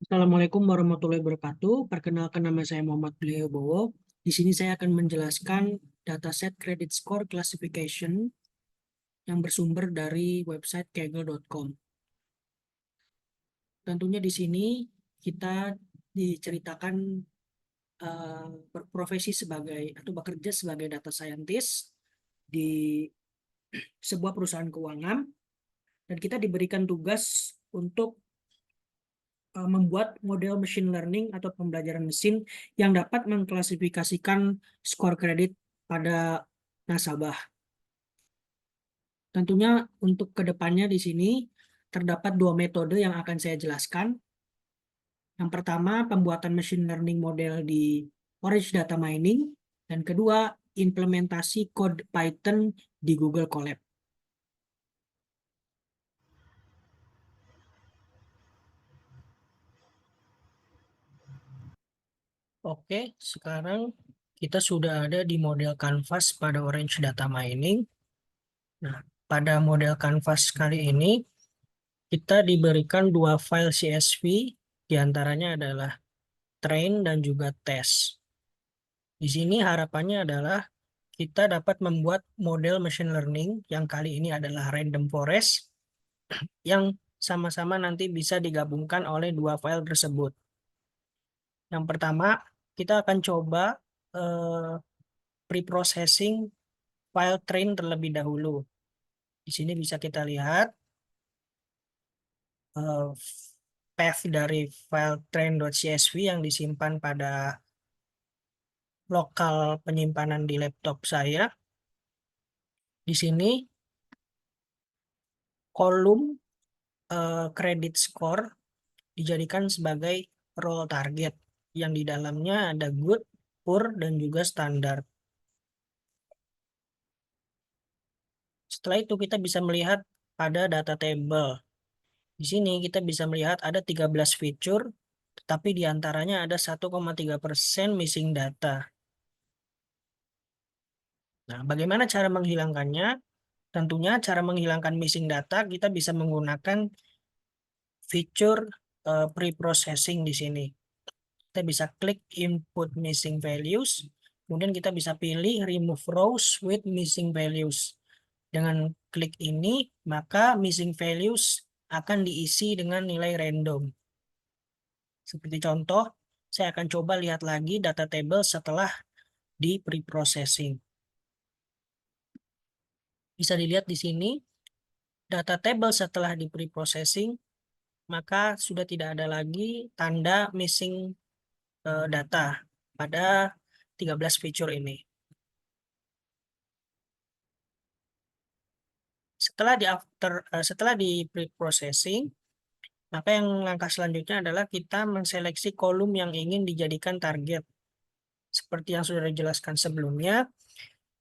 Assalamualaikum warahmatullahi wabarakatuh. Perkenalkan, nama saya Muhammad Beliau Bowo. Di sini saya akan menjelaskan dataset credit score classification yang bersumber dari website kaggle.com. Tentunya di sini kita diceritakan berprofesi sebagai atau bekerja sebagai data scientist di sebuah perusahaan keuangan, dan kita diberikan tugas untuk membuat model machine learning atau pembelajaran mesin yang dapat mengklasifikasikan skor kredit pada nasabah. Tentunya untuk kedepannya di sini terdapat dua metode yang akan saya jelaskan. Yang pertama, pembuatan machine learning model di Orange Data Mining, dan kedua, implementasi kode Python di Google Colab. Oke, sekarang kita sudah ada di model Canvas pada Orange Data Mining. Nah, pada model Canvas kali ini kita diberikan dua file CSV, diantaranya adalah train dan juga test. Di sini harapannya adalah kita dapat membuat model machine learning yang kali ini adalah random forest, yang sama-sama nanti bisa digabungkan oleh dua file tersebut. Yang pertama, kita akan coba pre-processing file train terlebih dahulu. Di sini bisa kita lihat path dari file train.csv yang disimpan pada lokal penyimpanan di laptop saya. Di sini kolom credit score dijadikan sebagai role target yang di dalamnya ada good, poor, dan juga standar. Setelah itu kita bisa melihat pada data table. Di sini kita bisa melihat ada 13 fitur, tetapi diantaranya ada 1,3% missing data. Nah, bagaimana cara menghilangkannya? Tentunya cara menghilangkan missing data kita bisa menggunakan fitur pre-processing di sini. Kita bisa klik input missing values, kemudian kita bisa pilih remove rows with missing values. Dengan klik ini, maka missing values akan diisi dengan nilai random. Seperti contoh, saya akan coba lihat lagi data table setelah di pre-processing. Bisa dilihat di sini, data table setelah di pre-processing, maka sudah tidak ada lagi tanda missing data pada 13 fitur ini. Setelah di pre-processing, maka yang langkah selanjutnya adalah kita menseleksi kolom yang ingin dijadikan target. Seperti yang sudah dijelaskan sebelumnya,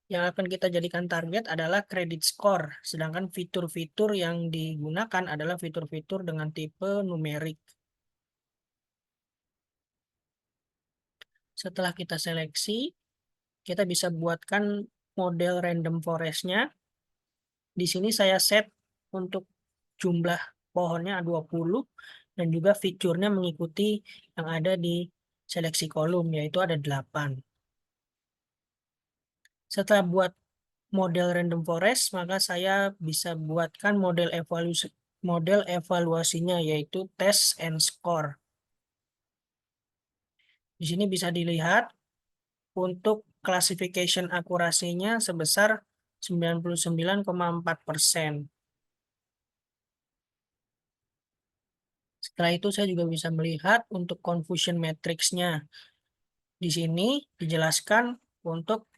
yang akan kita jadikan target adalah credit score, sedangkan fitur-fitur yang digunakan adalah fitur-fitur dengan tipe numerik. Setelah kita seleksi, kita bisa buatkan model random forest-nya. Di sini saya set untuk jumlah pohonnya 20 dan juga fiturnya mengikuti yang ada di seleksi kolom, yaitu ada 8. Setelah buat model random forest, maka saya bisa buatkan model evaluasinya, yaitu test and score. Di sini bisa dilihat untuk classification akurasinya sebesar 99,4%. Setelah itu saya juga bisa melihat untuk confusion matrix-nya. Di sini dijelaskan untuk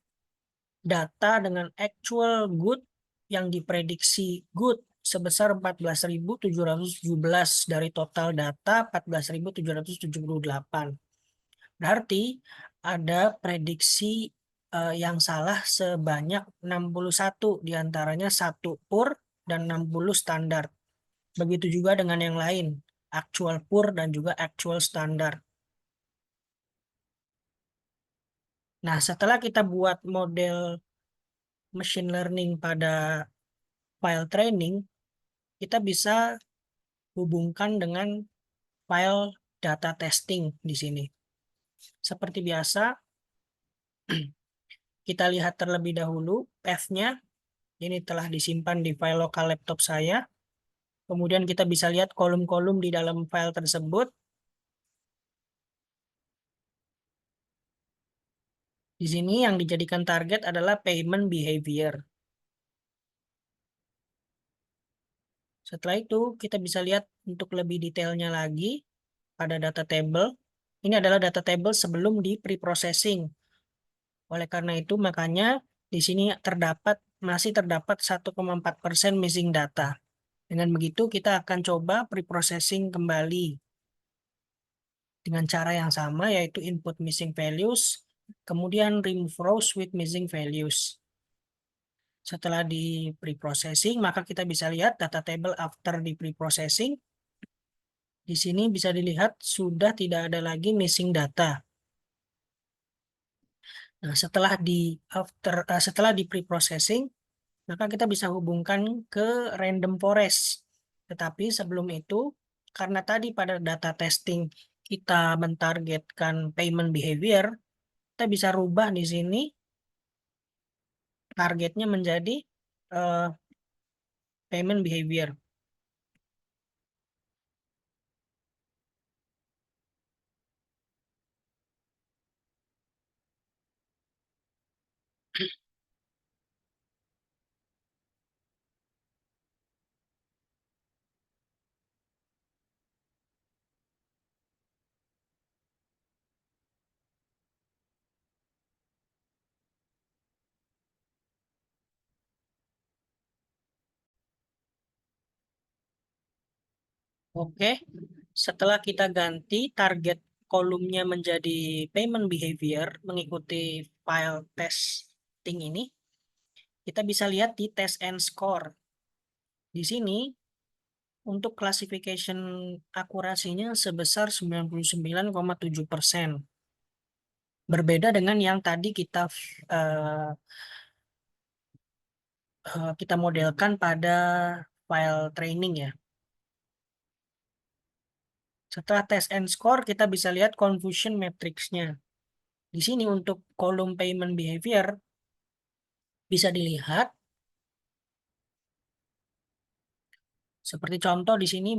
data dengan actual good yang diprediksi good sebesar 14.717 dari total data 14.778. Berarti ada prediksi yang salah sebanyak 61, diantaranya 1 poor dan 60 standar. Begitu juga dengan yang lain, actual poor dan juga actual standar. Nah, setelah kita buat model machine learning pada file training, kita bisa hubungkan dengan file data testing di sini. Seperti biasa, kita lihat terlebih dahulu path-nya. Ini telah disimpan di file lokal laptop saya. Kemudian kita bisa lihat kolom-kolom di dalam file tersebut. Di sini yang dijadikan target adalah payment behavior. Setelah itu, kita bisa lihat untuk lebih detailnya lagi pada data table. Ini adalah data table sebelum di pre-processing. Oleh karena itu, makanya di sini masih terdapat 1,4% missing data. Dengan begitu, kita akan coba pre-processing kembali dengan cara yang sama, yaitu input missing values, kemudian remove rows with missing values. Setelah di pre-processing, maka kita bisa lihat data table after di pre-processing. Di sini bisa dilihat sudah tidak ada lagi missing data. Nah, setelah di pre-processing, maka kita bisa hubungkan ke random forest. Tetapi sebelum itu, karena tadi pada data testing kita mentargetkan payment behavior, kita bisa rubah di sini targetnya menjadi payment behavior. Oke, setelah kita ganti target kolomnya menjadi payment behavior mengikuti file testing ini, kita bisa lihat di test and score. Di sini untuk classification akurasinya sebesar 99,7%. Berbeda dengan yang tadi eh, kita modelkan pada file training ya. Setelah test and score, kita bisa lihat confusion matrix-nya. Di sini untuk kolom payment behavior bisa dilihat seperti contoh di sini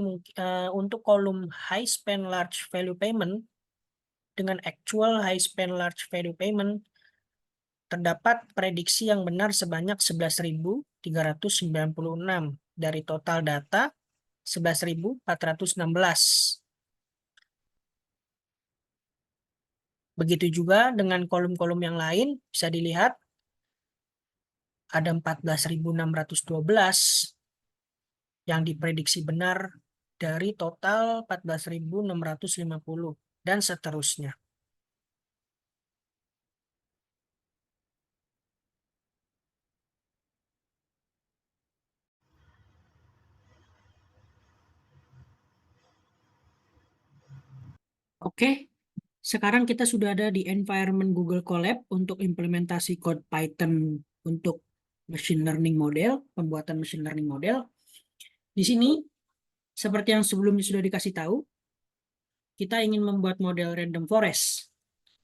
untuk kolom high spend large value payment dengan actual high spend large value payment terdapat prediksi yang benar sebanyak 11.396 dari total data 11.416. Begitu juga dengan kolom-kolom yang lain bisa dilihat ada 14.612 yang diprediksi benar dari total 14.650 dan seterusnya. Oke, sekarang kita sudah ada di environment Google Colab untuk implementasi code Python untuk machine learning model, pembuatan machine learning model. Di sini, seperti yang sebelumnya sudah dikasih tahu, kita ingin membuat model random forest.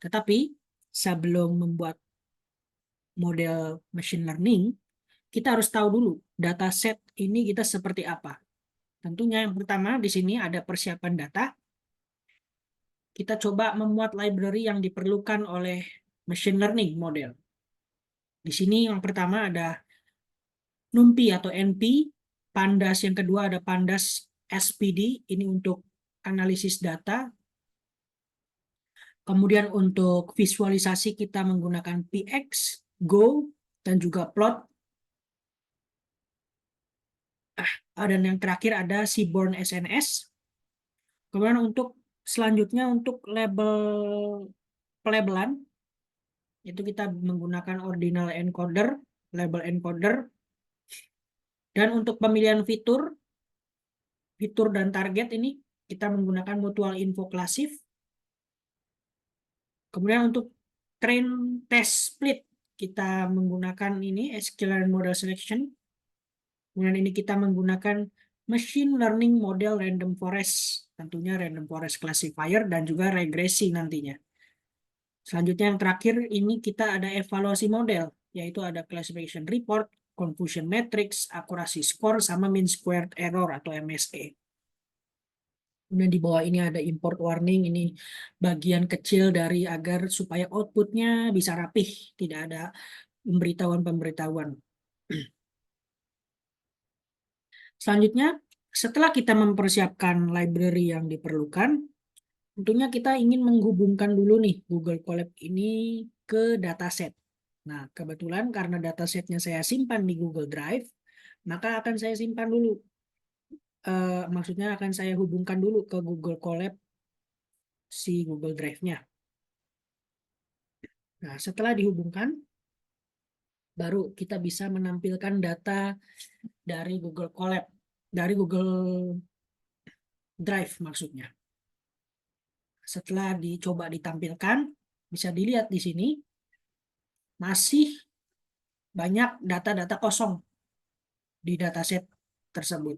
Tetapi, sebelum membuat model machine learning, kita harus tahu dulu dataset ini kita seperti apa. Tentunya yang pertama di sini ada persiapan data. Kita coba memuat library yang diperlukan oleh machine learning model. Di sini yang pertama ada NumPy atau NP, Pandas yang kedua ada Pandas SPD, ini untuk analisis data. Kemudian untuk visualisasi kita menggunakan PX, Go, dan juga Plot. Dan yang terakhir ada Seaborn SNS. Kemudian untuk selanjutnya untuk pelabelan, itu kita menggunakan ordinal encoder, label encoder. Dan untuk pemilihan fitur dan target ini kita menggunakan mutual info classif. Kemudian untuk train test split kita menggunakan ini sklearn model selection. Kemudian ini kita menggunakan machine learning model random forest, tentunya random forest classifier dan juga regresi nantinya. Selanjutnya yang terakhir ini kita ada evaluasi model, yaitu ada classification report, confusion matrix, accuracy score, sama mean squared error atau MSE. Kemudian di bawah ini ada import warning, ini bagian kecil dari agar supaya outputnya bisa rapih, tidak ada pemberitahuan-pemberitahuan. Selanjutnya, setelah kita mempersiapkan library yang diperlukan, tentunya kita ingin menghubungkan dulu nih Google Colab ini ke dataset. Nah, kebetulan karena datasetnya saya simpan di Google Drive, maka akan saya simpan dulu. Maksudnya akan saya hubungkan dulu ke Google Colab si Google Drive-nya. Nah, setelah dihubungkan, baru kita bisa menampilkan data dari Google Colab, dari Google Drive maksudnya. Setelah dicoba ditampilkan, bisa dilihat di sini, masih banyak data-data kosong di dataset tersebut.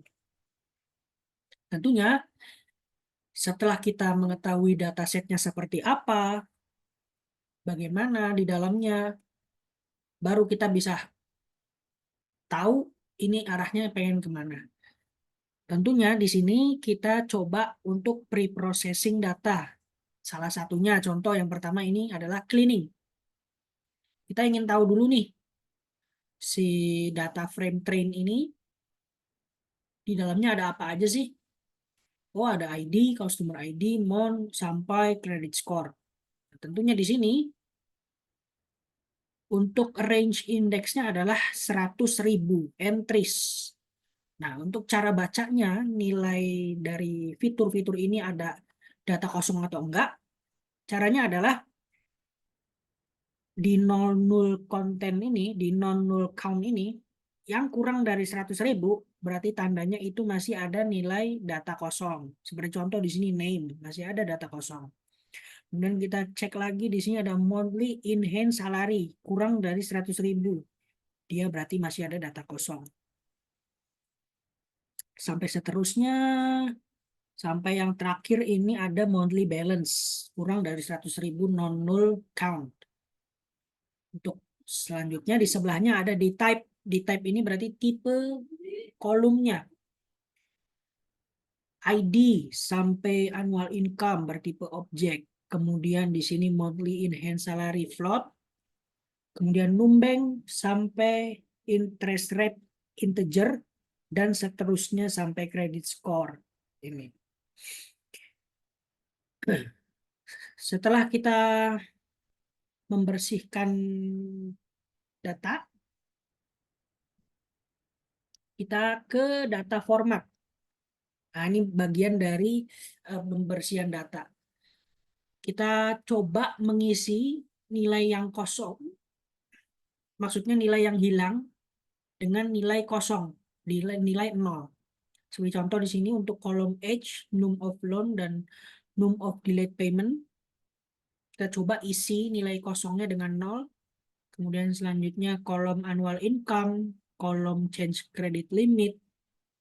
Tentunya, setelah kita mengetahui datasetnya seperti apa, bagaimana di dalamnya, baru kita bisa tahu ini arahnya pengen kemana. Tentunya di sini kita coba untuk pre-processing data. Salah satunya contoh yang pertama ini adalah cleaning. Kita ingin tahu dulu nih, si data frame train ini di dalamnya ada apa aja sih? Oh, ada ID, customer ID, mon, sampai credit score. Nah, tentunya di sini untuk range indeksnya adalah 100.000 entries. Nah, untuk cara bacanya, nilai dari fitur-fitur ini ada data kosong atau enggak, caranya adalah di non-null konten ini, di non-null count ini, yang kurang dari 100.000, berarti tandanya itu masih ada nilai data kosong. Seperti contoh di sini name, masih ada data kosong. Kemudian kita cek lagi di sini ada monthly in hand salary, kurang dari 100.000. Dia berarti masih ada data kosong. Sampai seterusnya, sampai yang terakhir ini ada monthly balance, kurang dari 100.000 non-null count. Untuk selanjutnya di sebelahnya ada di type. Di type ini berarti tipe kolomnya. ID sampai annual income bertipe objek. Kemudian di sini monthly in hand salary float. Kemudian numbeng sampai interest rate integer dan seterusnya sampai credit score. Ini. Setelah kita membersihkan data, kita ke data format. Nah, ini bagian dari pembersihan data. Kita coba mengisi nilai yang kosong, maksudnya nilai yang hilang, dengan nilai kosong, nilai 0. Sebagai contoh di sini untuk kolom age, num of loan, dan num of delayed payment, kita coba isi nilai kosongnya dengan 0. Kemudian selanjutnya kolom annual income, kolom change credit limit,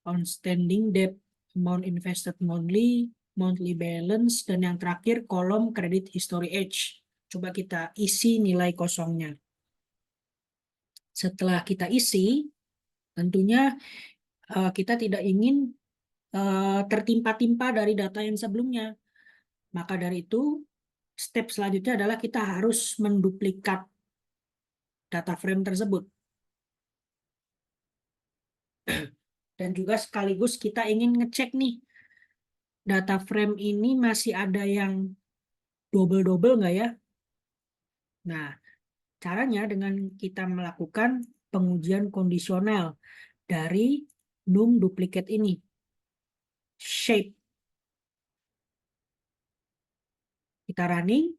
outstanding debt, amount invested monthly, monthly balance, dan yang terakhir kolom credit history age. Coba kita isi nilai kosongnya. Setelah kita isi, tentunya kita tidak ingin tertimpa-timpa dari data yang sebelumnya. Maka dari itu, step selanjutnya adalah kita harus menduplikat data frame tersebut. Dan juga sekaligus kita ingin ngecek nih, data frame ini masih ada yang double-double nggak ya? Nah, caranya dengan kita melakukan pengujian kondisional dari num duplicate ini. Shape. Kita running.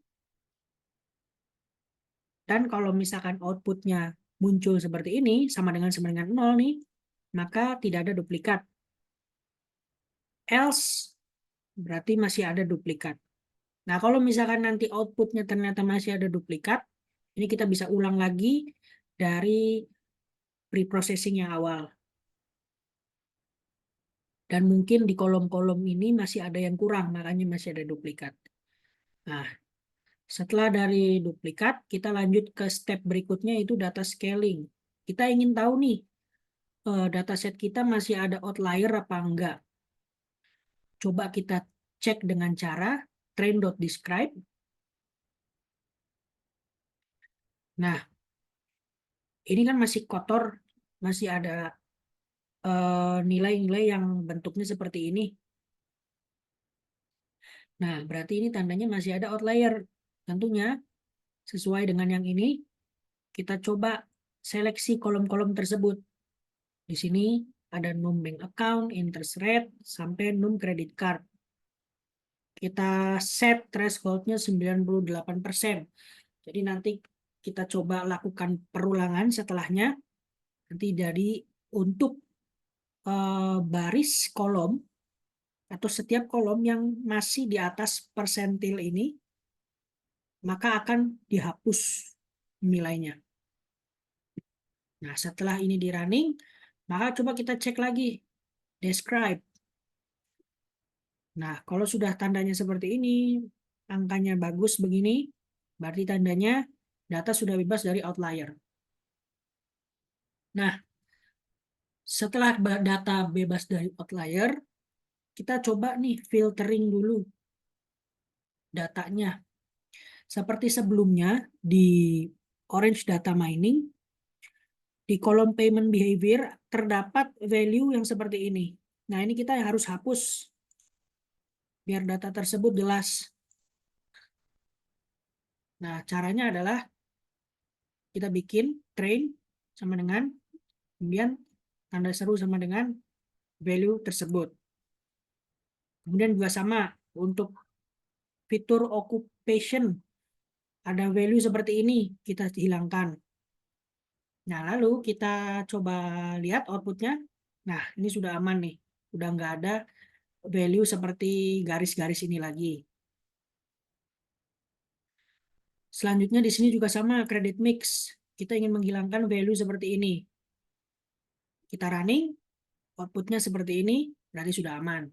Dan kalau misalkan outputnya muncul seperti ini, sama dengan 0 nih, maka tidak ada duplikat. Else, berarti masih ada duplikat. Nah, kalau misalkan nanti outputnya ternyata masih ada duplikat, ini kita bisa ulang lagi dari preprocessing yang awal. Dan mungkin di kolom-kolom ini masih ada yang kurang, makanya masih ada duplikat. Nah, setelah dari duplikat, kita lanjut ke step berikutnya, itu data scaling. Kita ingin tahu nih, dataset kita masih ada outlier apa enggak. Coba kita cek dengan cara train.describe. Nah, ini kan masih kotor, masih ada nilai-nilai yang bentuknya seperti ini. Nah, berarti ini tandanya masih ada outlier. Tentunya sesuai dengan yang ini, kita coba seleksi kolom-kolom tersebut. Di sini ada num bank account, interest rate, sampai num credit card. Kita set thresholdnya 98%. Jadi nanti kita coba lakukan perulangan setelahnya. Nanti jadi untuk baris kolom atau setiap kolom yang masih di atas persentil ini, maka akan dihapus nilainya. Nah, setelah ini di running, maka coba kita cek lagi, describe. Nah, kalau sudah tandanya seperti ini, angkanya bagus begini, berarti tandanya data sudah bebas dari outlier. Nah, setelah data bebas dari outlier, kita coba nih filtering dulu datanya. Seperti sebelumnya di Orange Data Mining, di kolom payment behavior terdapat value yang seperti ini. Nah, ini kita harus hapus biar data tersebut jelas. Nah, caranya adalah kita bikin train sama dengan kemudian tanda seru sama dengan value tersebut. Kemudian juga sama untuk fitur occupation, ada value seperti ini, kita hilangkan. Nah, lalu kita coba lihat outputnya. Nah, ini sudah aman nih. Udah nggak ada value seperti garis-garis ini lagi. Selanjutnya di sini juga sama, credit mix. Kita ingin menghilangkan value seperti ini. Kita running, outputnya seperti ini, berarti sudah aman.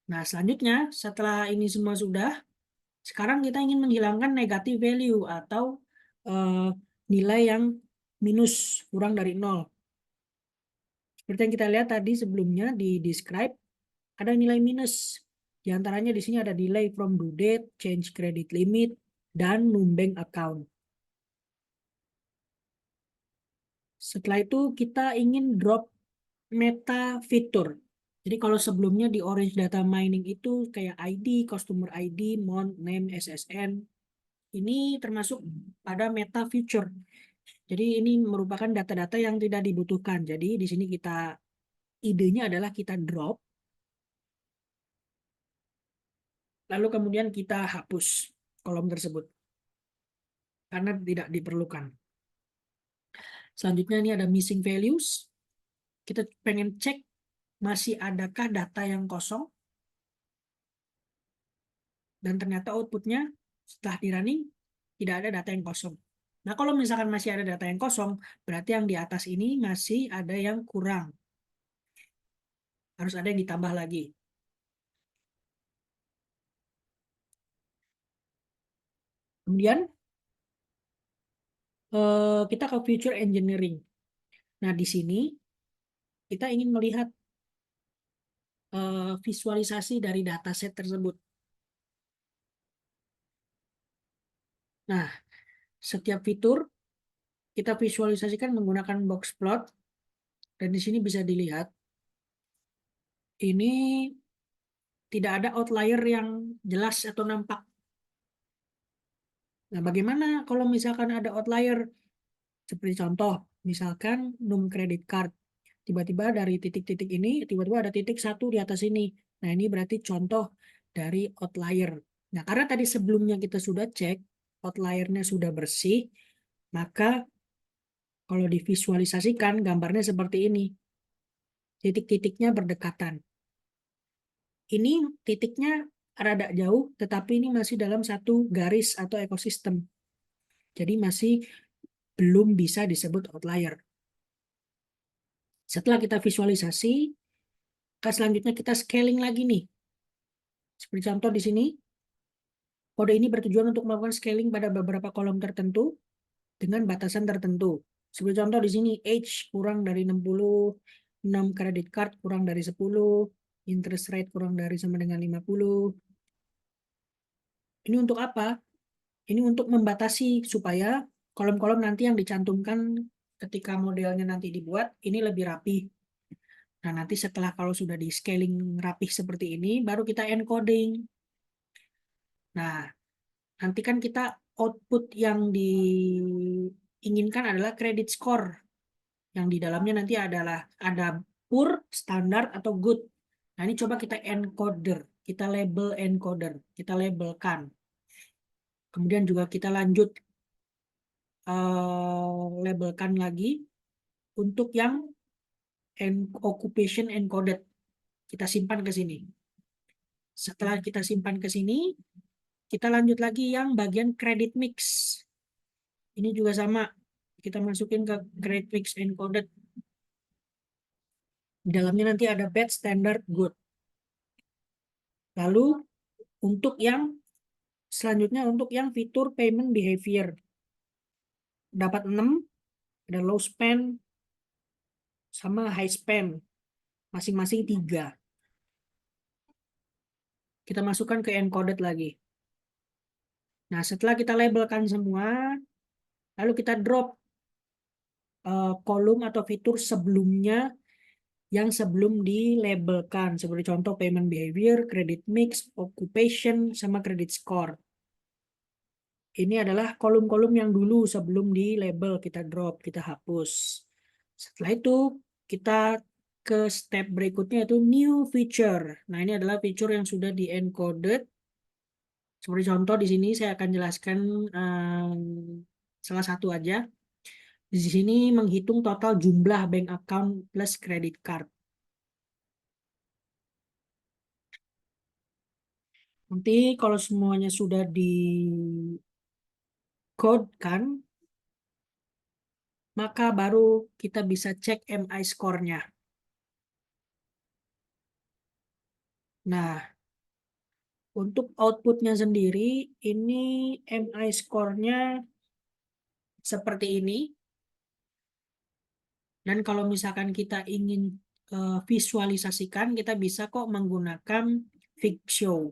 Nah, selanjutnya setelah ini semua sudah, sekarang kita ingin menghilangkan negative value atau nilai yang minus, kurang dari 0. Seperti yang kita lihat tadi sebelumnya di describe, ada nilai minus. Di antaranya di sini ada delay from due date, change credit limit, dan non-bank account. Setelah itu kita ingin drop meta fitur. Jadi kalau sebelumnya di Orange Data Mining itu kayak ID, customer ID, month, name, SSN, ini termasuk pada meta feature. Jadi ini merupakan data-data yang tidak dibutuhkan. Jadi di sini idenya adalah kita drop, lalu kemudian kita hapus kolom tersebut karena tidak diperlukan. Selanjutnya ini ada missing values. Kita pengen cek masih adakah data yang kosong. Dan ternyata outputnya setelah di running tidak ada data yang kosong. Nah, kalau misalkan masih ada data yang kosong, berarti yang di atas ini masih ada yang kurang. Harus ada yang ditambah lagi. Kemudian kita ke feature engineering. Nah, di sini kita ingin melihat visualisasi dari dataset tersebut. Nah, setiap fitur kita visualisasikan menggunakan box plot, dan di sini bisa dilihat ini tidak ada outlier yang jelas atau nampak. Nah, bagaimana kalau misalkan ada outlier? Seperti contoh, misalkan num credit card. Tiba-tiba dari titik-titik ini, tiba-tiba ada titik satu di atas ini. Nah, ini berarti contoh dari outlier. Nah, karena tadi sebelumnya kita sudah cek, outliernya sudah bersih, maka kalau divisualisasikan, gambarnya seperti ini. Titik-titiknya berdekatan. Ini titiknya rada jauh, tetapi ini masih dalam satu garis atau ekosistem. Jadi masih belum bisa disebut outlier. Setelah kita visualisasi, Selanjutnya kita scaling lagi nih. Seperti contoh di sini, kode ini bertujuan untuk melakukan scaling pada beberapa kolom tertentu dengan batasan tertentu. Seperti contoh di sini, age kurang dari 60, 6 credit card kurang dari 10, interest rate kurang dari sama dengan 50. Ini untuk apa? Ini untuk membatasi supaya kolom-kolom nanti yang dicantumkan ketika modelnya nanti dibuat, ini lebih rapi. Nah, nanti setelah kalau sudah di scaling rapih seperti ini, baru kita encoding. Nah, nanti kan kita output yang diinginkan adalah credit score. Yang di dalamnya nanti adalah ada poor, standar, atau good. Nah, ini coba kita encoder. Kita label encoder. Kita labelkan. Kemudian juga kita lanjut labelkan lagi untuk yang occupation encoded. Kita simpan ke sini. Setelah kita simpan ke sini, kita lanjut lagi yang bagian credit mix. Ini juga sama. Kita masukin ke credit mix encoded. Di dalamnya nanti ada bad, standard, good. Lalu untuk yang selanjutnya untuk yang fitur payment behavior. Dapat 6, ada low spend sama high spend. Masing-masing 3. Kita masukkan ke encoded lagi. Nah, setelah kita labelkan semua, lalu kita drop kolom atau fitur sebelumnya yang sebelum dilabelkan. Seperti contoh payment behavior, credit mix, occupation, sama credit score. Ini adalah kolom-kolom yang dulu sebelum di-label, kita drop, kita hapus. Setelah itu, kita ke step berikutnya yaitu new feature. Nah, ini adalah feature yang sudah di-encoded. Seperti contoh di sini saya akan jelaskan salah satu aja. Di sini menghitung total jumlah bank account plus credit card. Nanti kalau semuanya sudah di-code kan, maka baru kita bisa cek MI score-nya. Nah, untuk outputnya sendiri, ini MI score-nya seperti ini. Dan kalau misalkan kita ingin visualisasikan, kita bisa kok menggunakan Vigshow.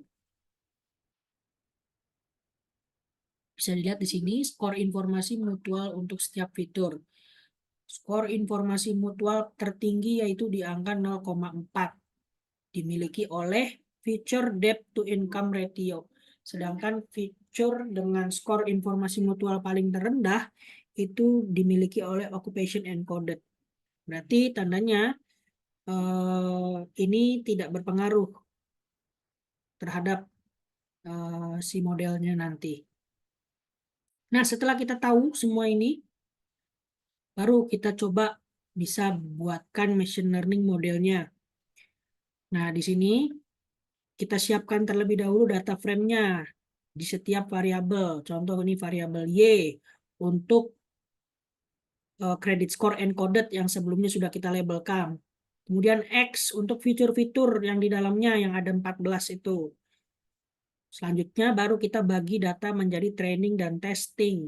Bisa dilihat di sini, skor informasi mutual untuk setiap fitur. Skor informasi mutual tertinggi yaitu di angka 0,4. Dimiliki oleh feature debt to income ratio. Sedangkan feature dengan skor informasi mutual paling terendah itu dimiliki oleh occupation encoded. Berarti tandanya ini tidak berpengaruh terhadap si modelnya nanti. Nah, setelah kita tahu semua ini, baru kita coba bisa buatkan machine learning modelnya. Nah, di sini kita siapkan terlebih dahulu data frame-nya di setiap variabel. Contoh ini variabel Y untuk credit score encoded yang sebelumnya sudah kita labelkan. Kemudian X untuk fitur-fitur yang di dalamnya yang ada 14 itu. Selanjutnya baru kita bagi data menjadi training dan testing.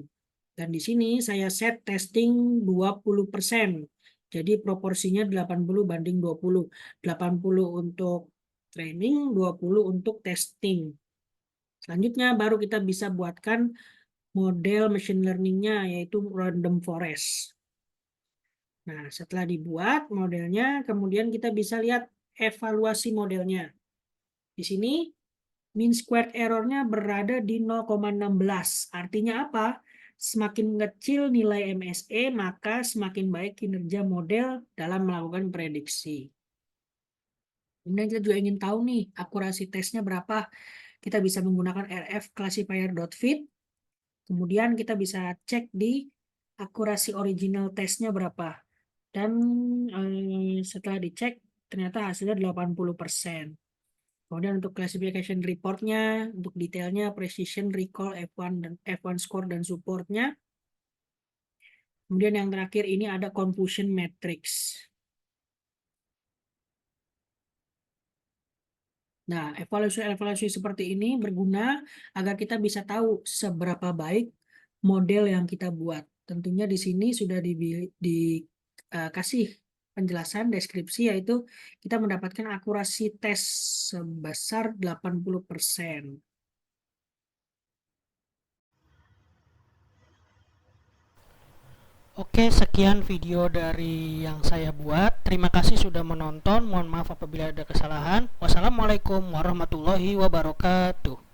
Dan di sini saya set testing 20%. Jadi proporsinya 80 banding 20. 80 untuk training, 20 untuk testing. Selanjutnya baru kita bisa buatkan model machine learning-nya yaitu random forest. Nah, setelah dibuat modelnya, kemudian kita bisa lihat evaluasi modelnya. Di sini mean squared error-nya berada di 0,16. Artinya apa? Semakin kecil nilai MSE, maka semakin baik kinerja model dalam melakukan prediksi. Kemudian kita juga ingin tahu nih, akurasi tesnya berapa. Kita bisa menggunakan rf classifier.fit. Kemudian kita bisa cek di akurasi original tesnya berapa. Dan setelah dicek, ternyata hasilnya 80%. Kemudian untuk classification report-nya, untuk detailnya, precision, recall, F1, dan F1 score, dan support-nya. Kemudian yang terakhir ini ada confusion matrix. Nah, evaluasi-evaluasi seperti ini berguna agar kita bisa tahu seberapa baik model yang kita buat. Tentunya di sini sudah dikasih penjelasan deskripsi, yaitu kita mendapatkan akurasi tes sebesar 80%. Oke, sekian video dari yang saya buat. Terima kasih sudah menonton. Mohon maaf apabila ada kesalahan. Wassalamualaikum warahmatullahi wabarakatuh.